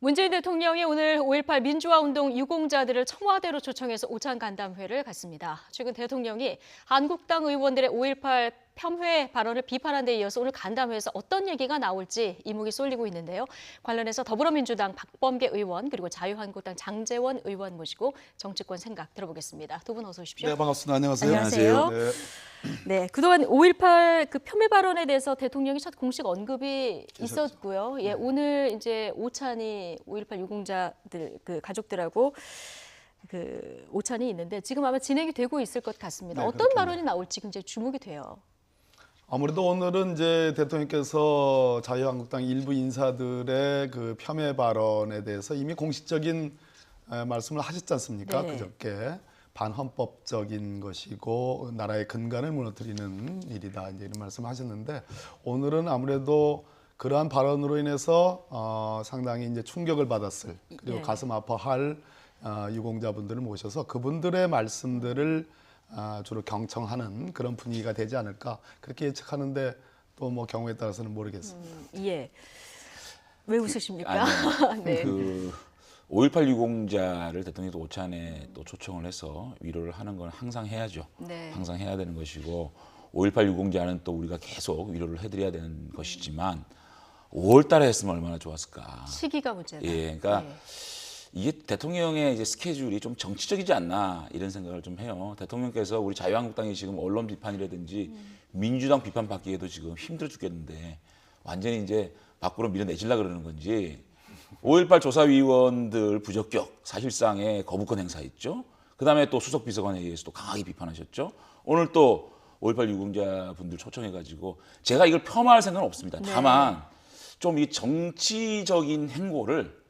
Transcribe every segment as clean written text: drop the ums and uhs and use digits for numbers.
문재인 대통령이 오늘 5.18 민주화운동 유공자들을 청와대로 초청해서 오찬 간담회를 갖습니다. 최근 대통령이 한국당 의원들의 5.18 폄훼 발언을 비판한 데 이어서 오늘 간담회에서 어떤 얘기가 나올지 이목이 쏠리고 있는데요. 관련해서 더불어민주당 박범계 의원 그리고 자유한국당 장제원 의원 모시고 정치권 생각 들어보겠습니다. 두 분 어서 오십시오. 네, 반갑습니다. 안녕하세요. 안녕하세요. 네. 네, 그동안 5.18 그 폄훼 발언에 대해서 대통령이 첫 공식 언급이 있었고요. 예, 오늘 이제 오찬이 5.18 유공자들 그 가족들하고 그 오찬이 있는데 지금 아마 진행이 되고 있을 것 같습니다. 네, 어떤 그렇군요. 발언이 나올지 굉장히 주목이 돼요. 아무래도 오늘은 이제 대통령께서 자유한국당 일부 인사들의 그 폄훼 발언에 대해서 이미 공식적인 말씀을 하셨지 않습니까? 네. 그저께 반헌법적인 것이고 나라의 근간을 무너뜨리는 일이다 이제 이런 말씀하셨는데 오늘은 아무래도 그러한 발언으로 인해서 상당히 이제 충격을 받았을 그리고 네. 가슴 아파할 유공자분들을 모셔서 그분들의 말씀들을 주로 경청하는 그런 분위기가 되지 않을까 그렇게 예측하는데 또 뭐 경우에 따라서는 모르겠습니다. 예. 왜 웃으십니까? 아니요. 네. 그 5.18 유공자를 대통령이 오찬에 또 초청을 해서 위로를 하는 건 항상 해야죠. 네. 항상 해야 되는 것이고 5.18 유공자는 또 우리가 계속 위로를 해드려야 되는 것이지만 5월 달에 했으면 얼마나 좋았을까. 시기가 문제다. 예, 그러니까 네. 이게 대통령의 이제 스케줄이 좀 정치적이지 않나 이런 생각을 좀 해요. 대통령께서 우리 자유한국당이 지금 언론 비판이라든지 민주당 비판 받기에도 지금 힘들어 죽겠는데 완전히 이제 밖으로 밀어내질라 그러는 건지 5.18 조사위원들 부적격 사실상의 거부권 행사했죠. 그다음에 또 수석 비서관에 의해서 또 강하게 비판하셨죠. 오늘 또 5.18 유공자 분들 초청해가지고 제가 이걸 폄하할 생각은 없습니다. 네. 다만 좀 이 정치적인 행보를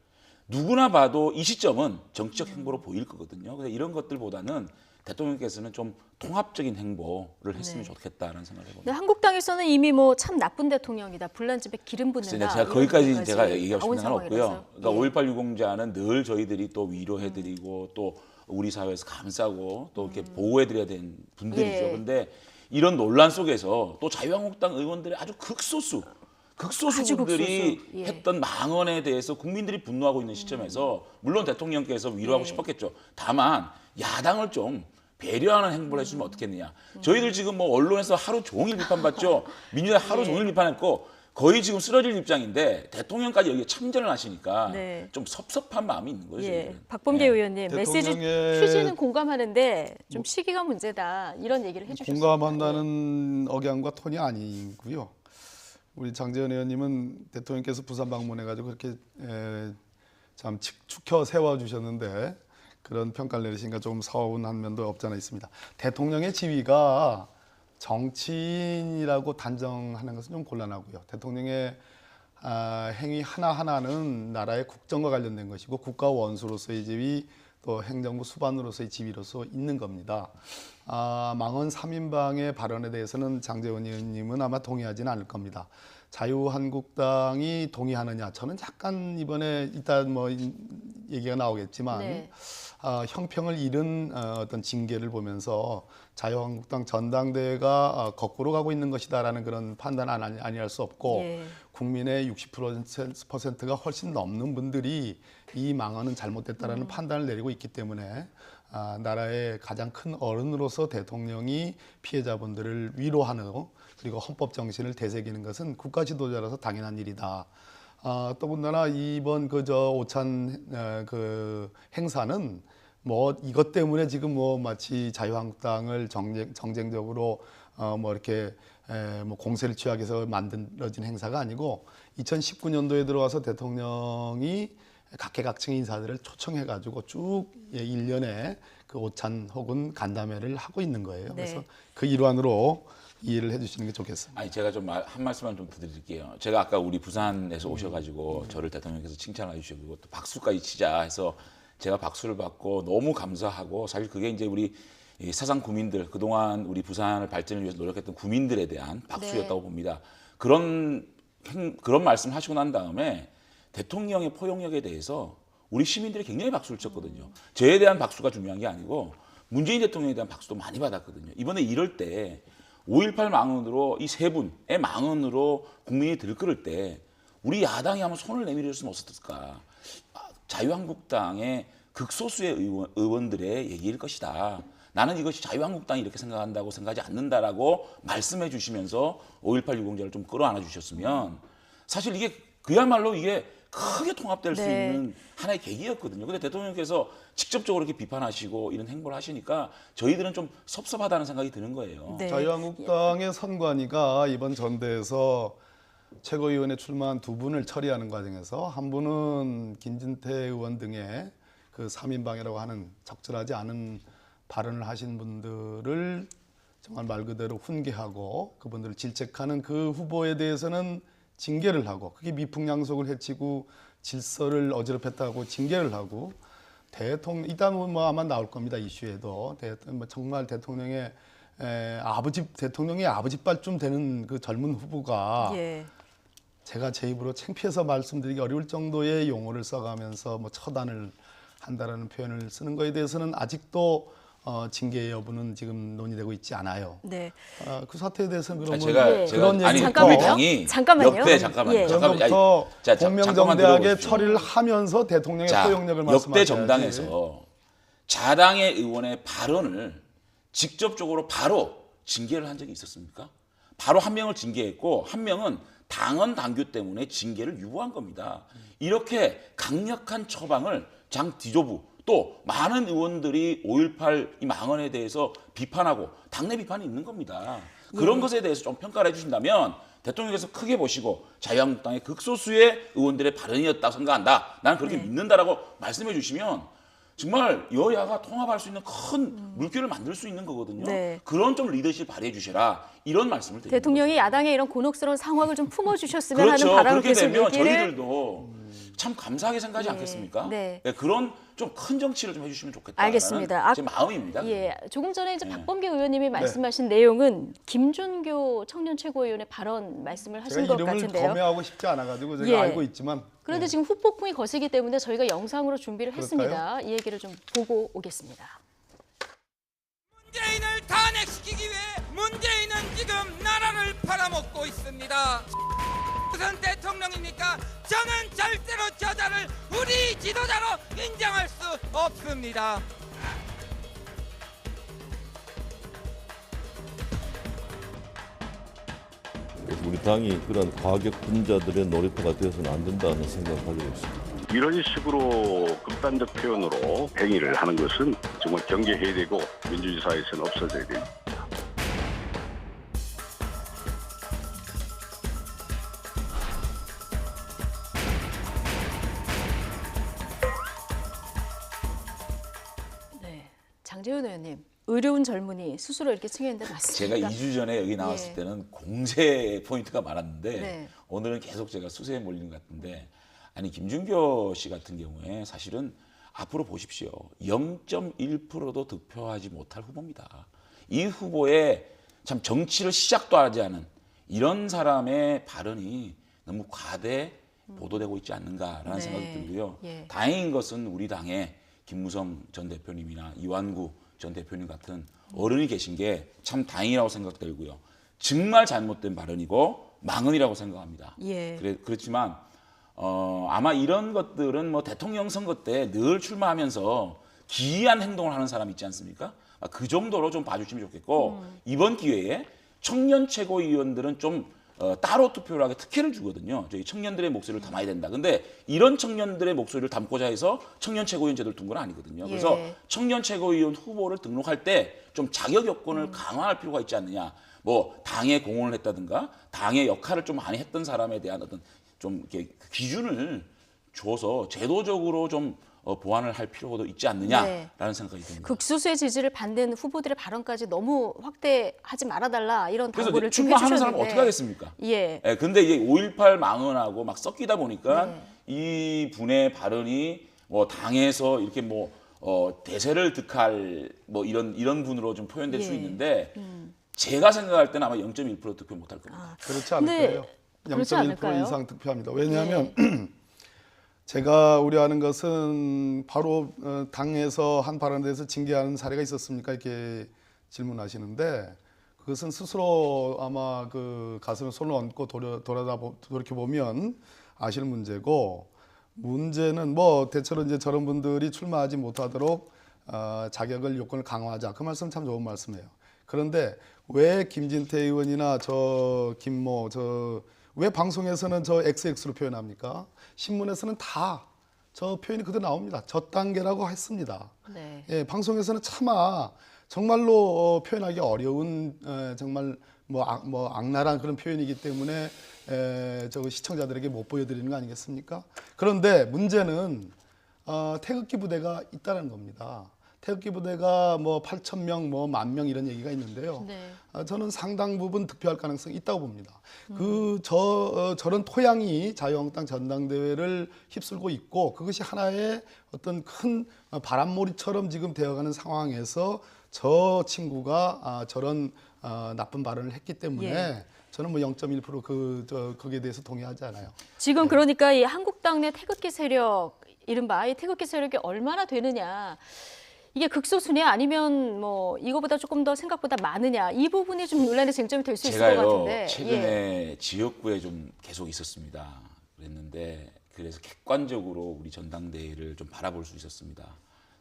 누구나 봐도 이 시점은 정치적 행보로 보일 거거든요. 그래서 이런 것들보다는 대통령께서는 좀 통합적인 행보를 했으면 네. 좋겠다는 생각을 해봅니다. 근데 한국당에서는 이미 뭐 참 나쁜 대통령이다. 불난집에 기름 붓는다. 제가 이런 거기까지 얘기까지 제가 얘기하고 나온 싶은 건 없고요. 상황이라서요. 그러니까 예. 5.18 유공자는 늘 저희들이 또 위로해드리고 또 우리 사회에서 감싸고 또 이렇게 보호해드려야 되는 분들이죠. 예. 그런데 이런 논란 속에서 또 자유한국당 의원들의 아주 극소수 아주 분들이 극소수. 예. 했던 망언에 대해서 국민들이 분노하고 있는 시점에서 물론 대통령께서 위로하고 예. 싶었겠죠. 다만 야당을 좀 배려하는 행보를 해주면 어떻겠느냐. 저희들 지금 뭐 언론에서 하루 종일 비판받죠. 민주당 하루 예. 종일 비판했고 거의 지금 쓰러질 입장인데 대통령까지 여기에 참전을 하시니까 네. 좀 섭섭한 마음이 있는 거죠. 예, 저희들은. 박범계 예. 의원님 메시지 대통령의- 취지는 공감하는데 좀 시기가 문제다 이런 얘기를 해주셨습니다. 공감한다는 억양과 톤이 아니고요. 우리 장재원 의원님은 대통령께서 부산 방문해가지고 그렇게 참 축혀 세워주셨는데 그런 평가를 내리시니까 좀 서운한 면도 없지 않아 있습니다. 대통령의 지위가 정치인이라고 단정하는 것은 좀 곤란하고요. 대통령의 행위 하나하나는 나라의 국정과 관련된 것이고 국가 원수로서의 지위 또 행정부 수반으로서의 지위로서 있는 겁니다. 망언 3인방의 발언에 대해서는 장제원 의원님은 아마 동의하지는 않을 겁니다. 자유한국당이 동의하느냐? 저는 약간 이번에 일단 뭐 얘기가 나오겠지만 네. 형평을 잃은 어떤 징계를 보면서 자유한국당 전당대회가 거꾸로 가고 있는 것이다라는 그런 판단 아니할 수 없고 예. 국민의 60%가 훨씬 넘는 분들이 이 망언은 잘못됐다라는 판단을 내리고 있기 때문에 나라의 가장 큰 어른으로서 대통령이 피해자분들을 위로하는 그리고 헌법 정신을 되새기는 것은 국가 지도자라서 당연한 일이다. 더군다나 이번 오찬 그 행사는 뭐 이것 때문에 지금 뭐 마치 자유한국당을 정쟁적으로 뭐 이렇게 뭐 공세를 취하기 위해서 만들어진 행사가 아니고 2019년도에 들어와서 대통령이 각계각층의 인사들을 초청해가지고 쭉 1년에 그 오찬 혹은 간담회를 하고 있는 거예요. 네. 그래서 그 일환으로 이해를 해주시는 게 좋겠습니다. 아니 제가 좀 한 말씀만 좀 드릴게요. 제가 아까 우리 부산에서 오셔가지고 저를 대통령께서 칭찬해 주시고 또 박수까지 치자 해서 제가 박수를 받고 너무 감사하고 사실 그게 이제 우리 이 사상 구민들 그동안 우리 부산을 발전을 위해서 노력했던 구민들에 대한 박수였다고 네. 봅니다. 그런 말씀하시고 난 다음에 대통령의 포용력에 대해서 우리 시민들이 굉장히 박수를 쳤거든요. 저에 대한 박수가 중요한 게 아니고 문재인 대통령에 대한 박수도 많이 받았거든요. 이번에 이럴 때 5.18 망언으로 이 세 분의 망언으로 국민이 들끓을 때 우리 야당이 한번 손을 내밀었으면 어땠을까. 자유한국당의 극소수의 의원들의 얘기일 것이다. 나는 이것이 자유한국당이 이렇게 생각한다고 생각하지 않는다라고 말씀해 주시면서 5.18 유공자를 좀 끌어안아 주셨으면 사실 이게 그야말로 이게 크게 통합될 수 네. 있는 하나의 계기였거든요. 근데 대통령께서 직접적으로 이렇게 비판하시고 이런 행보를 하시니까 저희들은 좀 섭섭하다는 생각이 드는 거예요. 네. 자유한국당의 선관위가 이번 전대에서 최고위원회 출마한 두 분을 처리하는 과정에서 한 분은 김진태 의원 등의 그 3인방이라고 하는 적절하지 않은 발언을 하신 분들을 정말 말 그대로 훈계하고 그분들을 질책하는 그 후보에 대해서는 징계를 하고 그게 미풍양속을 해치고 질서를 어지럽혔다고 징계를 하고 대통령 일단 뭐 아마 나올 겁니다. 이슈에도 정말 대통령의 아버지빨쯤 되는 그 젊은 후보가 예. 제가 제 입으로 창피해서 말씀드리기 어려울 정도의 용어를 써가면서 뭐 처단을 한다라는 표현을 쓰는 거에 대해서는 아직도 징계 여부는 지금 논의되고 있지 않아요. 네. 그 사태에 대해서는 그러면 예. 그런 아니 얘기부터 우리 당이 잠깐만요. 역대 잠깐만요. 예. 잠깐만, 그런부터 자, 공명정대하게 들어보십시오. 처리를 하면서 대통령의 자, 포용력을 역대 말씀하셔야지. 정당에서 자당의 의원의 발언을 직접적으로 바로 징계를 한 적이 있었습니까? 바로 한 명을 징계했고 한 명은 당헌 당규 때문에 징계를 유보한 겁니다. 이렇게 강력한 처방을 장 뒤조부 또 많은 의원들이 5.18 이 망언에 대해서 비판하고 당내 비판이 있는 겁니다. 그런 것에 대해서 좀 평가를 해주신다면 대통령께서 크게 보시고 자유한국당의 극소수의 의원들의 발언이었다고 생각한다. 나는 그렇게 믿는다라고 말씀해 주시면 정말 여야가 통합할 수 있는 큰 물결을 만들 수 있는 거거든요. 네. 그런 좀 리더십 발휘해 주시라 이런 말씀을 드립니다. 대통령이 야당의 이런 곤혹스러운 상황을 좀 품어주셨으면 그렇죠. 하는 바람을 그렇게 계속 되면 얘기를 저희들도 참 감사하게 생각하지 않겠습니까? 네. 그런 좀 큰 정치를 좀 해주시면 좋겠다는 알겠습니다. 제 마음입니다. 예, 조금 전에 이제 예. 박범계 의원님이 말씀하신 내용은 김준교 청년 최고위원의 발언 말씀을 하신 제가 것 이름을 같은데요. 검열하고 싶지 않아가지고 제가 예. 알고 있지만 그런데 지금 후폭풍이 거세기 때문에 저희가 영상으로 준비를 그럴까요? 했습니다. 이 얘기를 좀 보고 오겠습니다. 문재인을 탄핵시키기 위해 문재인은 지금 나라를 팔아먹고 있습니다. 무슨 대통령입니까? 저는 절대로 저자를 우리 지도자로 인정할 수 없습니다. 그래서 우리 당이 그런 과격 분자들의 놀이터가 되어서는 안 된다는 생각을 가지고 있습니다. 이런 식으로 극단적 표현으로 행위를 하는 것은 정말 경계해야 되고 민주주의 사회에서는 없어져야 됩니다. 네, 장재훈 의원님, 의료운 젊은이 스스로 이렇게 칭했는데 제가 맞습니까? 2주 전에 여기 나왔을 예. 때는 공세 포인트가 많았는데 네. 오늘은 계속 제가 수세에 몰리는 것 같은데 아니 김준교 씨 같은 경우에 사실은 앞으로 보십시오. 0.1%도 득표하지 못할 후보입니다. 이 후보의 참 정치를 시작도 하지 않은 이런 사람의 발언이 너무 과대 보도되고 있지 않는가라는 네. 생각이 들고요. 예. 다행인 것은 우리 당에 김무성 전 대표님이나 이완구 전 대표님 같은 어른이 계신 게 참 다행이라고 생각되고요. 정말 잘못된 발언이고 망언이라고 생각합니다. 예. 그렇지만 아마 이런 것들은 뭐 대통령 선거 때 늘 출마하면서 기이한 행동을 하는 사람 있지 않습니까? 그 정도로 좀 봐주시면 좋겠고 이번 기회에 청년 최고위원들은 좀 따로 투표를 하게 특혜를 주거든요. 저희 청년들의 목소리를 담아야 된다. 근데 이런 청년들의 목소리를 담고자 해서 청년 최고위원 제도를 둔 건 아니거든요. 그래서 예. 청년 최고위원 후보를 등록할 때 좀 자격 요건을 강화할 필요가 있지 않느냐. 뭐 당에 공헌을 했다든가 당의 역할을 좀 많이 했던 사람에 대한 어떤 좀 이렇게 기준을 줘서 제도적으로 좀 보완을 할 필요도 있지 않느냐라는 네. 생각이 듭니다. 극소수의 지지를 받는 후보들의 발언까지 너무 확대하지 말아달라 이런 그래서 당부를 좀 출마하는 사람은 해주셨는데. 어떻게 하겠습니까? 예. 예, 근데 이게 5.18 망언하고 막 섞이다 보니까 네. 이 분의 발언이 뭐 당에서 이렇게 뭐 대세를 득할 뭐 이런 분으로 좀 표현될 수 예. 있는데 제가 생각할 때는 아마 0.1% 득표 못할 겁니다. 그렇지 않을 근데 거예요. 그렇지 0.1% 않을까요? 예. 이상 득표합니다. 왜냐하면 제가 우려하는 것은 바로 당에서 한 발언에 대해서 징계하는 사례가 있었습니까? 이렇게 질문하시는데 그것은 스스로 아마 그 가슴에 손을 얹고 돌이켜 보면 아실 문제고 문제는 뭐 대체로 이제 저런 분들이 출마하지 못하도록 자격을 요건을 강화하자. 그 말씀 참 좋은 말씀이에요. 그런데 왜 김진태 의원이나 저 김모 왜 방송에서는 저 XX로 표현합니까? 신문에서는 다 저 표현이 그대로 나옵니다. 젖단계라고 했습니다. 네. 예, 방송에서는 차마 정말로 표현하기 어려운 정말 뭐 악랄한 그런 표현이기 때문에 저 시청자들에게 못 보여드리는 거 아니겠습니까? 그런데 문제는 태극기 부대가 있다는 겁니다. 태극기 부대가 뭐 8,000명, 뭐 10,000명 이런 얘기가 있는데요. 네. 저는 상당 부분 득표할 가능성이 있다고 봅니다. 저런 토양이 자유한국당 전당대회를 휩쓸고 있고 그것이 하나의 어떤 큰 바람몰이처럼 지금 되어가는 상황에서 저 친구가 저런 나쁜 발언을 했기 때문에 예. 저는 뭐 0.1% 거기에 대해서 동의하지 않아요. 지금 그러니까 이 한국당 내 태극기 세력, 이른바 이 태극기 세력이 얼마나 되느냐. 이게 극소수냐 아니면 뭐 이거보다 조금 더 생각보다 많으냐. 이 부분이 좀 논란의 쟁점이 될 수 있을 것 제가요 같은데. 최근에 예. 지역구에 좀 계속 있었습니다. 그랬는데 그래서 객관적으로 우리 전당대회를 좀 바라볼 수 있었습니다.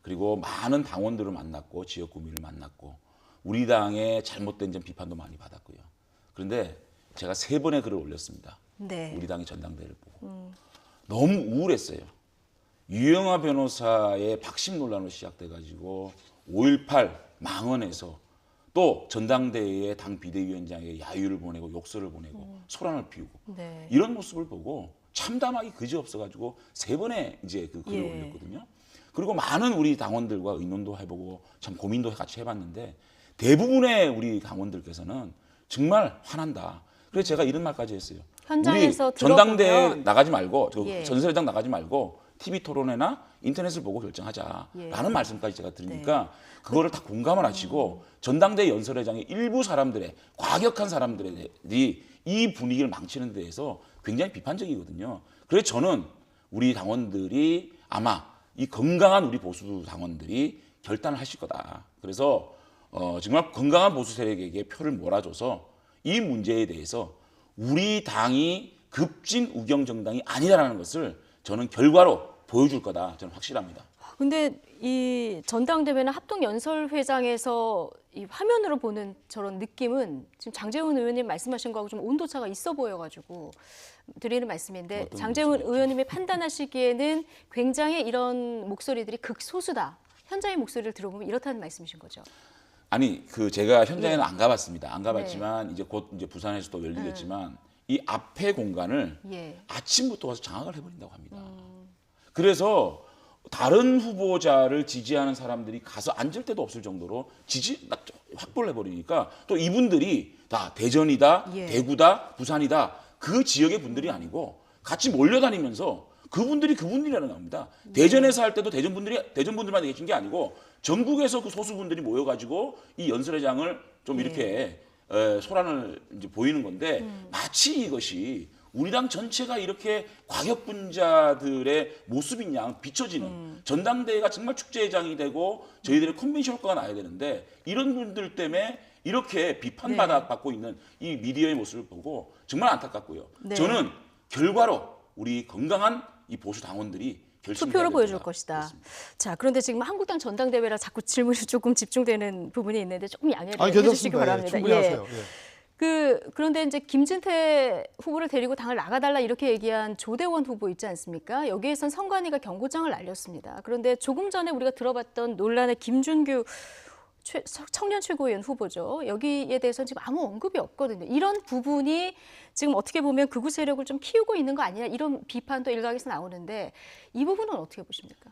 그리고 많은 당원들을 만났고 지역구민을 만났고 우리 당의 잘못된 점 비판도 많이 받았고요. 그런데 제가 3번의 글을 올렸습니다. 네. 우리 당의 전당대회를 보고 너무 우울했어요. 유영하 변호사의 박심 논란으로 시작돼가지고 5.18 망언에서 또 전당대회에 당 비대위원장에게 야유를 보내고 욕설을 보내고 소란을 피우고 네. 이런 모습을 보고 참담하기 그지없어가지고 3번의 이제 그 글을 예. 올렸거든요. 그리고 많은 우리 당원들과 의논도 해보고 참 고민도 같이 해봤는데 대부분의 우리 당원들께서는 정말 화난다. 그래서 제가 이런 말까지 했어요. 현장에서 우리 전당대회 들어보면 나가지 말고 예. 전설회장 나가지 말고 TV 토론회나 인터넷을 보고 결정하자라는 예. 말씀까지 제가 드리니까 그거를 다 공감을 하시고 전당대회 연설회장의 일부 사람들의 과격한 사람들이 이 분위기를 망치는 데에서 굉장히 비판적이거든요. 그래서 저는 우리 당원들이 아마 이 건강한 우리 보수 당원들이 결단을 하실 거다. 그래서 정말 건강한 보수 세력에게 표를 몰아줘서 이 문제에 대해서 우리 당이 급진 우경 정당이 아니라는 것을 저는 결과로 보여줄 거다. 저는 확실합니다. 근데 이 전당대회나 합동연설회장에서 이 화면으로 보는 저런 느낌은 지금 장제훈 의원님 말씀하신 거하고 좀 온도차가 있어 보여가지고 드리는 말씀인데 어떤 장제훈 의원님이 판단하시기에는 굉장히 이런 목소리들이 극소수다. 현장의 목소리를 들어보면 이렇다는 말씀이신 거죠. 아니 제가 현장에는 예. 안 가봤습니다. 안 가봤지만 이제 곧 이제 부산에서 또 열리겠지만 이 앞에 공간을 예. 아침부터 와서 장악을 해버린다고 합니다. 그래서 다른 후보자를 지지하는 사람들이 가서 앉을 데도 없을 정도로 지지 확보를 해버리니까 또 이분들이 다 대전이다, 예. 대구다, 부산이다 그 지역의 분들이 아니고 같이 몰려다니면서 그분들이라는 겁니다. 대전에서 할 때도 대전분들만 계신 게 아니고 전국에서 그 소수분들이 모여가지고 이 연설회장을 좀 이렇게 소란을 이제 보이는 건데 마치 이것이 우리 당 전체가 이렇게 과격분자들의 모습인 양 비춰지는 전당대회가 정말 축제회장이 되고 저희들의 컨벤션 효과가 나야 되는데 이런 분들 때문에 이렇게 비판받고 있는 이 미디어의 모습을 보고 정말 안타깝고요. 네. 저는 결과로 우리 건강한 이 보수 당원들이 투표로 보여줄 것이다. 그렇습니다. 자, 그런데 지금 한국당 전당대회라 자꾸 질문이 조금 집중되는 부분이 있는데 조금 양해를 아니, 해주시기 괜찮습니다. 바랍니다. 충분히 하세요. 예. 그런데 이제 김진태 후보를 데리고 당을 나가달라 이렇게 얘기한 조대원 후보 있지 않습니까? 여기에선 선관위가 경고장을 날렸습니다. 그런데 조금 전에 우리가 들어봤던 논란의 김준규 청년 최고위원 후보죠. 여기에 대해서는 지금 아무 언급이 없거든요. 이런 부분이 지금 어떻게 보면 극우 세력을 좀 키우고 있는 거 아니냐 이런 비판도 일각에서 나오는데 이 부분은 어떻게 보십니까?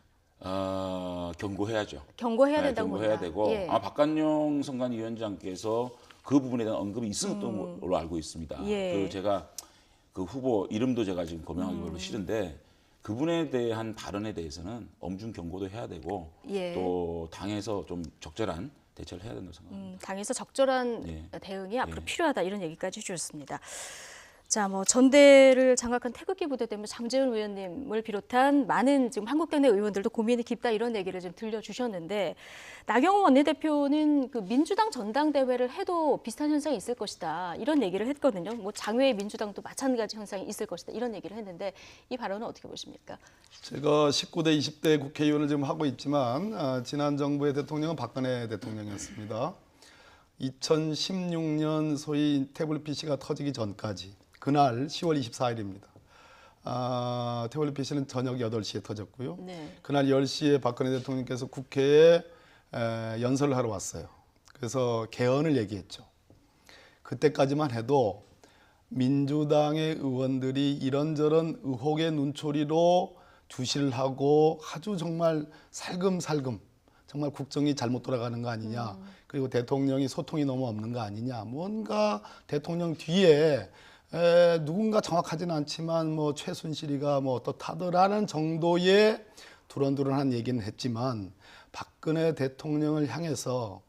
경고해야죠. 경고해야 된다고 경고해야 봅니다. 되고 예. 아마 박관용 선관위원장께서 그 부분에 대한 언급이 있었던 걸로 알고 있습니다. 예. 제가 그 후보 이름도 제가 지금 거명하기 별로 싫은데 그분에 대한 발언에 대해서는 엄중 경고도 해야 되고 예. 또 당에서 좀 적절한 대처를 해야 된다고 생각합니다. 당에서 적절한 예. 대응이 앞으로 예. 필요하다 이런 얘기까지 해주셨습니다. 자, 뭐 전대를 장악한 태극기 부대 때문에 장제원 의원님을 비롯한 많은 지금 한국당 내 의원들도 고민이 깊다 이런 얘기를 좀 들려주셨는데 나경원 원내대표는 그 민주당 전당대회를 해도 비슷한 현상이 있을 것이다 이런 얘기를 했거든요. 뭐 장외 민주당도 마찬가지 현상이 있을 것이다 이런 얘기를 했는데 이 발언은 어떻게 보십니까? 제가 19대, 20대 국회의원을 지금 하고 있지만 지난 정부의 대통령은 박근혜 대통령이었습니다. 2016년 소위 태블릿 PC가 터지기 전까지 그날 10월 24일입니다. 태블릿 PC는 저녁 8시에 터졌고요. 네. 그날 10시에 박근혜 대통령께서 국회에 연설을 하러 왔어요. 그래서 개헌을 얘기했죠. 그때까지만 해도 민주당의 의원들이 이런저런 의혹의 눈초리로 주시를 하고 아주 정말 살금살금 정말 국정이 잘못 돌아가는 거 아니냐. 그리고 대통령이 소통이 너무 없는 거 아니냐. 뭔가 대통령 뒤에 누군가 정확하지는 않지만 뭐 최순실이가 뭐 어떻다더라는 정도의 두런두런한 얘기는 했지만 박근혜 대통령을 향해서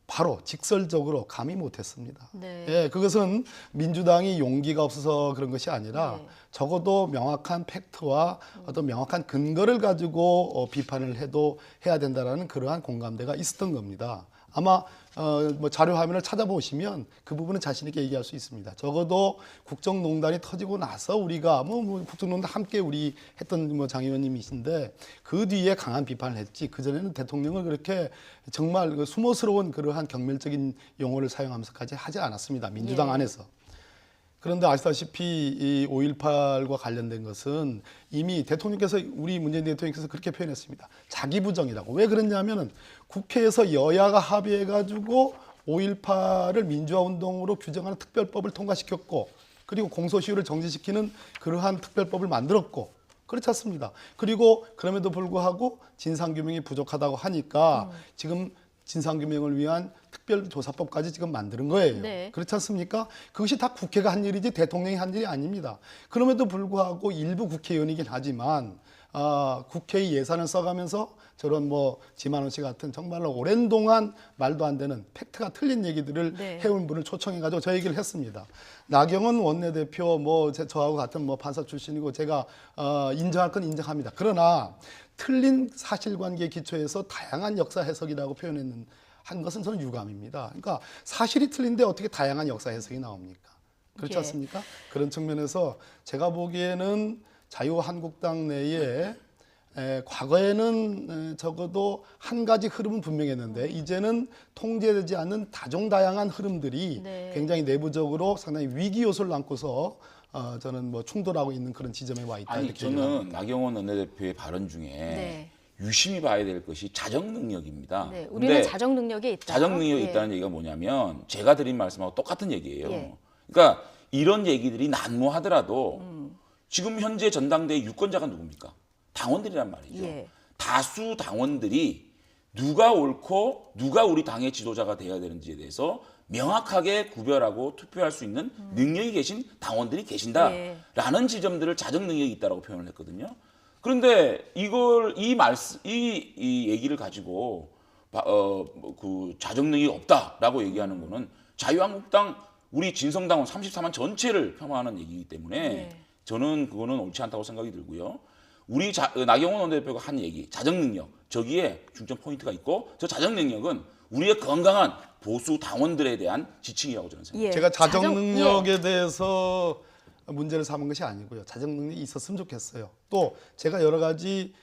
바로 직설적으로 감히 못했습니다. 네. 예, 그것은 민주당이 용기가 없어서 그런 것이 아니라 네. 적어도 명확한 팩트와 어떤 명확한 근거를 가지고 비판을 해야 된다라는 그러한 공감대가 있었던 겁니다. 아마 뭐 자료 화면을 찾아보시면 그 부분은 자신 있게 얘기할 수 있습니다. 적어도 국정농단이 터지고 나서 우리가 뭐 국정농단 함께 우리 했던 뭐 장 의원님이신데 그 뒤에 강한 비판을 했지 그 전에는 대통령을 그렇게 정말 그 수모스러운 그러한 경멸적인 용어를 사용하면서까지 하지 않았습니다. 민주당 예. 안에서. 그런데 아시다시피 이 5.18과 관련된 것은 이미 대통령께서 우리 문재인 대통령께서 그렇게 표현했습니다. 자기 부정이라고. 왜 그랬냐면은 국회에서 여야가 합의해가지고 5.18을 민주화 운동으로 규정하는 특별법을 통과시켰고 그리고 공소시효를 정지시키는 그러한 특별법을 만들었고 그렇지 않습니다. 그리고 그럼에도 불구하고 진상규명이 부족하다고 하니까 지금 진상규명을 위한 특별조사법까지 지금 만드는 거예요. 네. 그렇지 않습니까? 그것이 다 국회가 한 일이지 대통령이 한 일이 아닙니다. 그럼에도 불구하고 일부 국회의원이긴 하지만 국회의 예산을 써가면서 저런 뭐 지만원 씨 같은 정말로 오랜 동안 말도 안 되는 팩트가 틀린 얘기들을 네. 해온 분을 초청해가지고 저 얘기를 했습니다. 나경원 원내대표 뭐 저하고 같은 뭐 판사 출신이고 제가 인정할 건 인정합니다. 그러나 틀린 사실관계에 기초해서 다양한 역사 해석이라고 표현했는 한 것은 저는 유감입니다. 그러니까 사실이 틀린데 어떻게 다양한 역사 해석이 나옵니까? 그렇지 예. 않습니까? 그런 측면에서 제가 보기에는 자유한국당 내에 과거에는 적어도 한 가지 흐름은 분명했는데 이제는 통제되지 않는 다종다양한 흐름들이 네. 굉장히 내부적으로 상당히 위기 요소를 안고서 저는 뭐 충돌하고 있는 그런 지점에 와 있다. 아니 이렇게 얘기를 저는 합니다. 나경원 원내대표의 발언 중에 네. 유심히 봐야 될 것이 자정 능력입니다. 네. 우리는 근데 자정 능력이 있다. 자정 능력이 예. 있다는 얘기가 뭐냐면 제가 드린 말씀하고 똑같은 얘기예요. 예. 그러니까 이런 얘기들이 난무하더라도 지금 현재 전당대회 유권자가 누굽니까? 당원들이란 말이죠. 예. 다수 당원들이 누가 옳고 누가 우리 당의 지도자가 돼야 되는지에 대해서 명확하게 구별하고 투표할 수 있는 능력이 계신 당원들이 계신다라는 지점들을 자정 능력이 있다라고 표현을 했거든요. 그런데 이걸 이 얘기를 가지고 그 자정 능력이 없다라고 얘기하는 거는 자유한국당 우리 진성당원 34만 전체를 폄하하는 얘기이기 때문에 네. 저는 그거는 옳지 않다고 생각이 들고요. 우리 나경원 원내대표가 한 얘기, 자정 능력, 저기에 중점 포인트가 있고 저 자정 능력은 우리의 건강한 보수 당원들에 대한 지칭이라고 저는 생각합니다. 예. 제가 자정 자정- 능력에 대해서 문제를 삼은 것이 아니고요. 자정 능력이 있었으면 좋겠어요. 또 제가 여러 가지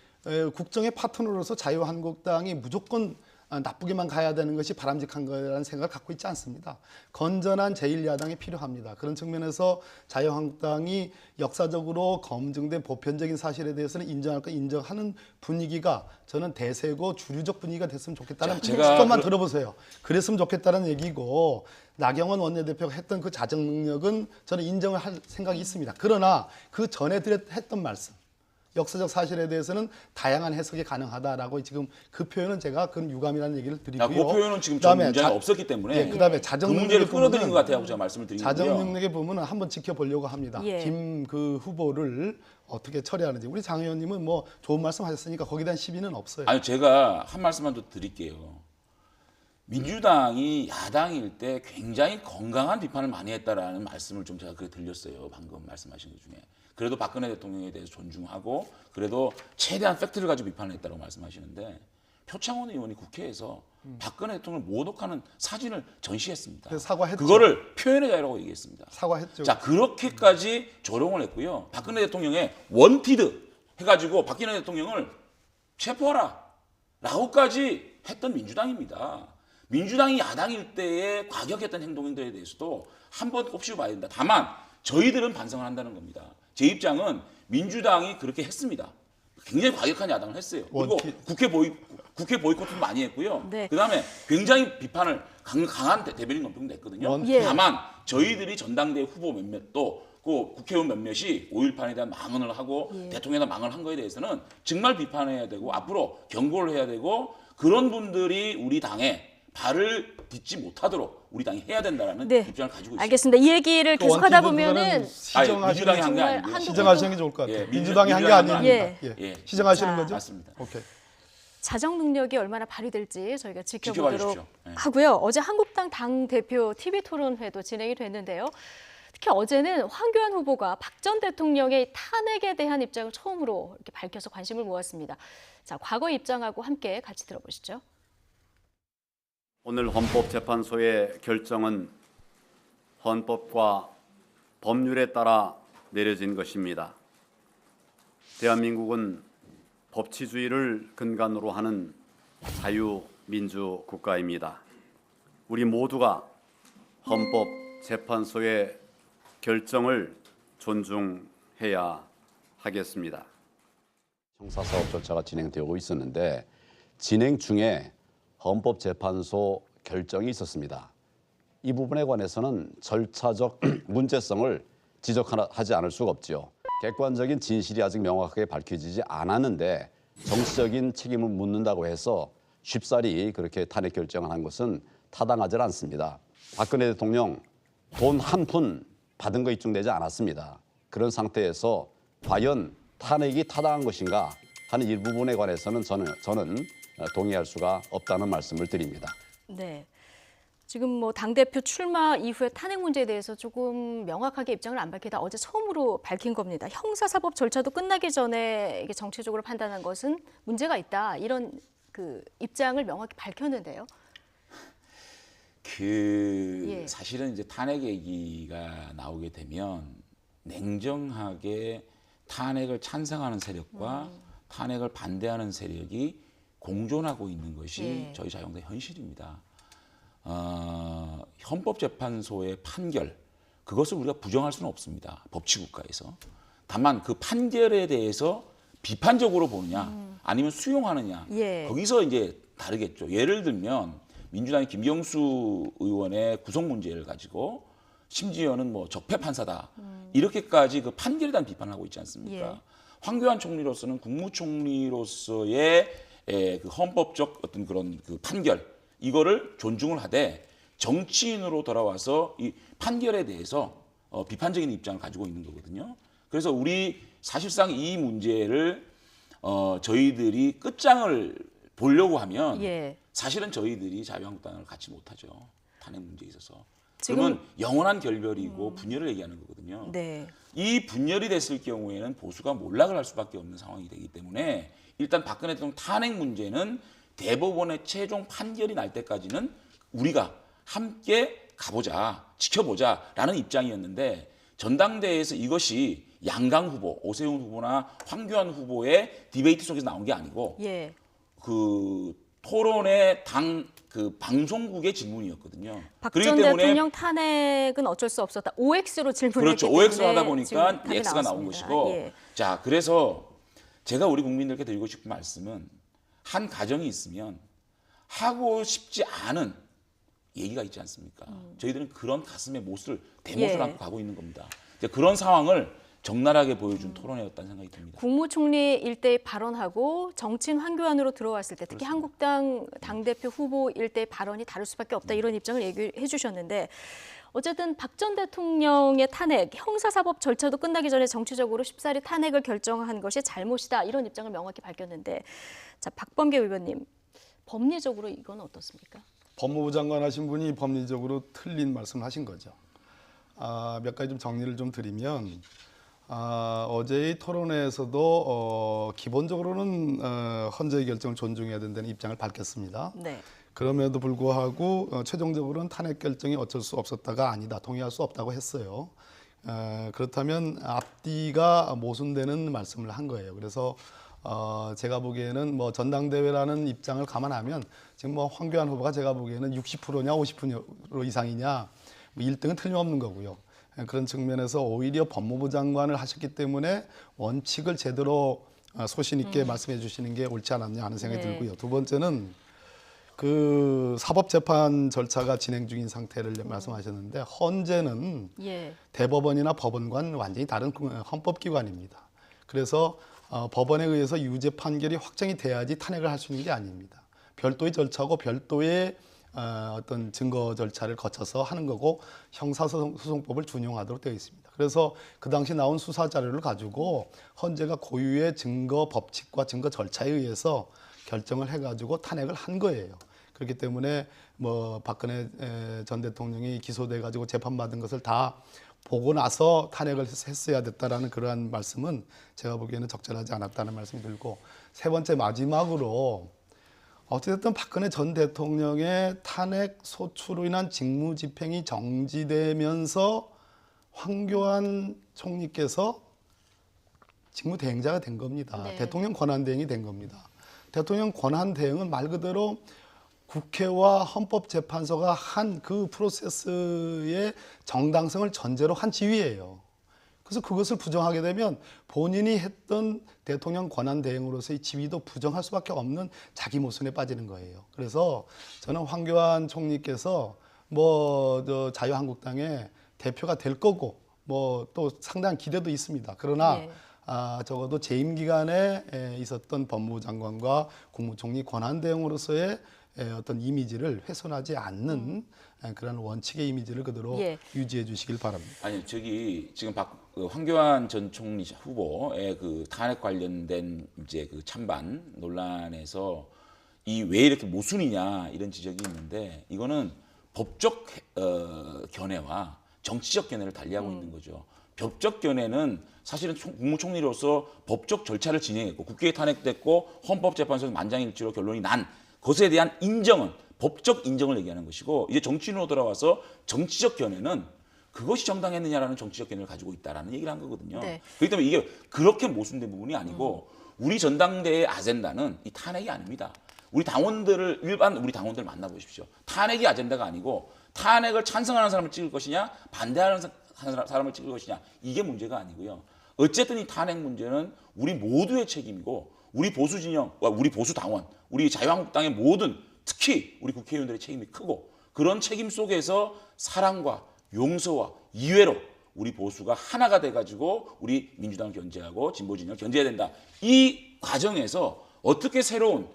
국정의 파트너로서 자유한국당이 무조건 나쁘게만 가야 되는 것이 바람직한 거라는 생각을 갖고 있지 않습니다. 건전한 제1야당이 필요합니다. 그런 측면에서 자유한국당이 역사적으로 검증된 보편적인 사실에 대해서는 인정할 거 인정하는 분위기가 저는 대세고 주류적 분위기가 됐으면 좋겠다는 자, 제가 조금만 들어보세요. 그랬으면 좋겠다는 얘기고 나경원 원내대표가 했던 그 자정 능력은 저는 인정을 할 생각이 있습니다. 그러나 그 전에 했던 말씀 역사적 사실에 대해서는 다양한 해석이 가능하다라고 지금 그 표현은 제가 그건 유감이라는 얘기를 드리고요. 그 표현은 지금 전 문제가 없었기 때문에 예, 그다음에 자정 그 문제를 능력의 끌어들인 부분은 것 같아요. 제가 말씀을 드린 자정 거고요. 능력의 부분은 한번 지켜보려고 합니다. 예. 김 그 후보를 어떻게 처리하는지 우리 장 의원님은 뭐 좋은 말씀하셨으니까 거기에 대한 시비는 없어요. 아니 제가 한 말씀만 더 드릴게요. 민주당이 야당일 때 굉장히 건강한 비판을 많이 했다라는 말씀을 좀 제가 그렇게 들렸어요. 방금 말씀하신 것 중에. 그래도 박근혜 대통령에 대해서 존중하고 그래도 최대한 팩트를 가지고 비판을 했다고 말씀하시는데 표창원 의원이 국회에서 박근혜 대통령을 모독하는 사진을 전시했습니다. 사과했죠. 그거를 표현의 자유라고 얘기했습니다. 사과했죠. 자, 그렇게까지 조롱을 했고요. 박근혜 대통령의 원티드 해가지고 박근혜 대통령을 체포하라 라고까지 했던 민주당입니다. 민주당이 야당일 때에 과격했던 행동들에 대해서도 한번 꼽시고 봐야 된다. 다만 저희들은 반성을 한다는 겁니다. 제 입장은 민주당이 그렇게 했습니다. 굉장히 과격한 야당을 했어요. 그리고 국회 보이콧도 많이 했고요. 네. 그다음에 굉장히 비판을 강한 대변인 논평도 했거든요. 예. 다만 저희들이 전당대회 후보 몇몇도 그 국회의원 몇몇이 5.18에 대한 망언을 하고 대통령에 대한 망언을 한 거에 대해서는 정말 비판해야 되고 앞으로 경고를 해야 되고 그런 분들이 우리 당에 발을 딛지 못하도록 우리 당이 해야 된다라는 네. 입장을 가지고 있습니다. 알겠습니다. 이 얘기를 그 계속하다 원티드 보면은 민주당이 한 게 정말 아니고요. 한두 시정하시는 게 좋을 것 같아요. 예, 민주당이 한 게 민주당이 아닙니다. 예. 예. 시정하시는 자, 거죠? 맞습니다. 오케이. 자정 능력이 얼마나 발휘될지 저희가 지켜보도록 지켜봐 주십시오. 네. 하고요. 어제 한국당 당대표 TV 토론회도 진행이 됐는데요. 특히 어제는 황교안 후보가 박 전 대통령의 탄핵에 대한 입장을 처음으로 이렇게 밝혀서 관심을 모았습니다. 자, 과거 입장하고 함께 같이 들어보시죠. 오늘 헌법재판소의 결정은 헌법과 법률에 따라 내려진 것입니다. 대한민국은 법치주의를 근간으로 하는 자유민주 국가입니다. 우리 모두가 헌법재판소의 결정을 존중해야 하겠습니다. 형사사업 절차가 진행되고 있었는데 진행 중에 헌법재판소 결정이 있었습니다. 이 부분에 관해서는 절차적 문제성을 지적하지 않을 수가 없지요. 객관적인 진실이 아직 명확하게 밝혀지지 않았는데 정치적인 책임을 묻는다고 해서 쉽사리 그렇게 탄핵 결정을 한 것은 타당하지 않습니다. 박근혜 대통령 돈 한 푼 받은 거 입증되지 않았습니다. 그런 상태에서 과연 탄핵이 타당한 것인가 하는 일부분에 관해서는 저는 동의할 수가 없다는 말씀을 드립니다. 네. 지금 뭐 당대표 출마 이후에 탄핵 문제에 대해서 조금 명확하게 입장을 안 밝히다 어제 처음으로 밝힌 겁니다. 형사사법 절차도 끝나기 전에 이게 정치적으로 판단한 것은 문제가 있다. 이런 그 입장을 명확히 밝혔는데요. 예. 사실은 이제 탄핵 얘기가 나오게 되면 냉정하게 탄핵을 찬성하는 세력과 탄핵을 반대하는 세력이 공존하고 있는 것이 예. 저희 자유한국당의 현실입니다. 헌법재판소의 판결 그것을 우리가 부정할 수는 없습니다. 법치국가에서. 다만 그 판결에 대해서 비판적으로 보느냐 아니면 수용하느냐 예. 거기서 이제 다르겠죠. 예를 들면 민주당의 김경수 의원의 구속 문제를 가지고 심지어는 뭐 적폐 판사다 이렇게까지 그 판결에 대한 비판을 하고 있지 않습니까? 예. 황교안 총리로서는 국무총리로서의 그 헌법적 어떤 그런 그 판결 이거를 존중을 하되 정치인으로 돌아와서 이 판결에 대해서 비판적인 입장을 가지고 있는 거거든요. 그래서 우리 사실상 이 문제를 저희들이 끝장을 보려고 하면 예. 사실은 저희들이 자유한국당을 갖지 못하죠. 탄핵 문제에 있어서. 지금- 그러면 영원한 결별이고 분열을 얘기하는 거거든요. 네. 이 분열이 됐을 경우에는 보수가 몰락을 할 수밖에 없는 상황이 되기 때문에 일단 박근혜 대통령 탄핵 문제는 대법원의 최종 판결이 날 때까지는 우리가 함께 가보자, 지켜보자라는 입장이었는데 전당대회에서 이것이 양강 후보, 오세훈 후보나 황교안 후보의 디베이트 속에서 나온 게 아니고 예. 그 토론의 그 방송국의 질문이었거든요. 박 그렇기 전 때문에 대통령 탄핵은 어쩔 수 없었다. OX로 질문했기 그렇죠. 때문에 OX로 하다 보니까 지금 답이 X가 나온 나왔습니다. 것이고 예. 자 그래서 제가 우리 국민들께 드리고 싶은 말씀은 한 가정이 있으면 하고 싶지 않은 얘기가 있지 않습니까? 저희들은 그런 가슴의 못을 대못을 예. 안고 가고 있는 겁니다. 이제 그런 상황을 적나라하게 보여준 토론회였다는 생각이 듭니다. 국무총리 일대에 발언하고 정치인 황교안으로 들어왔을 때 특히 한국당 당대표 후보 일대의 발언이 다를 수밖에 없다 이런 입장을 얘기해 주셨는데 어쨌든 박 전 대통령의 탄핵, 형사사법 절차도 끝나기 전에 정치적으로 쉽사리 탄핵을 결정한 것이 잘못이다 이런 입장을 명확히 밝혔는데 자 박범계 의원님 법리적으로 이건 어떻습니까? 법무부 장관 하신 분이 법리적으로 틀린 말씀을 하신 거죠. 몇 가지 좀 정리를 좀 드리면 어제의 토론회에서도 기본적으로는 헌재의 결정을 존중해야 된다는 입장을 밝혔습니다. 네. 그럼에도 불구하고 최종적으로는 탄핵 결정이 어쩔 수 없었다가 아니다, 동의할 수 없다고 했어요. 그렇다면 앞뒤가 모순되는 말씀을 한 거예요. 그래서 제가 보기에는 뭐 전당대회라는 입장을 감안하면 지금 뭐 황교안 후보가 제가 보기에는 60%냐 50% 이상이냐 뭐 1등은 틀림없는 거고요. 그런 측면에서 오히려 법무부 장관을 하셨기 때문에 원칙을 제대로 소신 있게 말씀해 주시는 게 옳지 않았냐 하는 생각이 네. 들고요. 두 번째는 그 사법재판 절차가 진행 중인 상태를 말씀하셨는데 헌재는 예. 대법원이나 법원과는 완전히 다른 헌법기관입니다. 그래서 법원에 의해서 유죄 판결이 확정이 돼야지 탄핵을 할 수 있는 게 아닙니다. 별도의 절차고 별도의 어떤 증거 절차를 거쳐서 하는 거고 형사소송법을 준용하도록 되어 있습니다. 그래서 그 당시 나온 수사 자료를 가지고 헌재가 고유의 증거 법칙과 증거 절차에 의해서 결정을 해가지고 탄핵을 한 거예요. 그렇기 때문에 뭐 박근혜 전 대통령이 기소돼 가지고 재판받은 것을 다 보고 나서 탄핵을 했어야 됐다라는 그러한 말씀은 제가 보기에는 적절하지 않았다는 말씀이 들고, 세 번째 마지막으로 어쨌든 박근혜 전 대통령의 탄핵 소추로 인한 직무집행이 정지되면서 황교안 총리께서 직무대행자가 된 겁니다. 네. 대통령 권한대행이 된 겁니다. 대통령 권한대행은 말 그대로 국회와 헌법재판소가 한 그 프로세스의 정당성을 전제로 한 지위예요. 그래서 그것을 부정하게 되면 본인이 했던 대통령 권한대행으로서의 지위도 부정할 수밖에 없는 자기 모순에 빠지는 거예요. 그래서 저는 황교안 총리께서 뭐 자유한국당의 대표가 될 거고 뭐 또 상당한 기대도 있습니다. 그러나 예. 적어도 재임 기간에 있었던 법무부 장관과 국무총리 권한대행으로서의 어떤 이미지를 훼손하지 않는 그런 원칙의 이미지를 그대로 예. 유지해 주시길 바랍니다. 아니 저기 지금 황교안 전 총리 후보의 그 탄핵 관련된 이제 그 찬반 논란에서 이 왜 이렇게 모순이냐 이런 지적이 있는데, 이거는 법적 견해와 정치적 견해를 달리하고 있는 거죠. 법적 견해는 사실은 국무총리로서 법적 절차를 진행했고 국회에 탄핵됐고 헌법재판소에서 만장일치로 결론이 난 것에 대한 인정은 법적 인정을 얘기하는 것이고, 이제 정치인으로 돌아와서 정치적 견해는 그것이 정당했느냐라는 정치적 견해를 가지고 있다라는 얘기를 한 거거든요. 네. 그렇기 때문에 이게 그렇게 모순된 부분이 아니고 우리 전당대회의 아젠다는 이 탄핵이 아닙니다. 우리 당원들을 일반 우리 당원들 만나보십시오. 탄핵이 아젠다가 아니고 탄핵을 찬성하는 사람을 찍을 것이냐 반대하는 사람을 찍을 것이냐 이게 문제가 아니고요. 어쨌든 이 탄핵 문제는 우리 모두의 책임이고 우리 보수 진영과 우리 보수 당원, 우리 자유한국당의 모든 특히 우리 국회의원들의 책임이 크고, 그런 책임 속에서 사랑과 용서와 이해로 우리 보수가 하나가 돼가지고 우리 민주당을 견제하고 진보 진영을 견제해야 된다. 이 과정에서 어떻게 새로운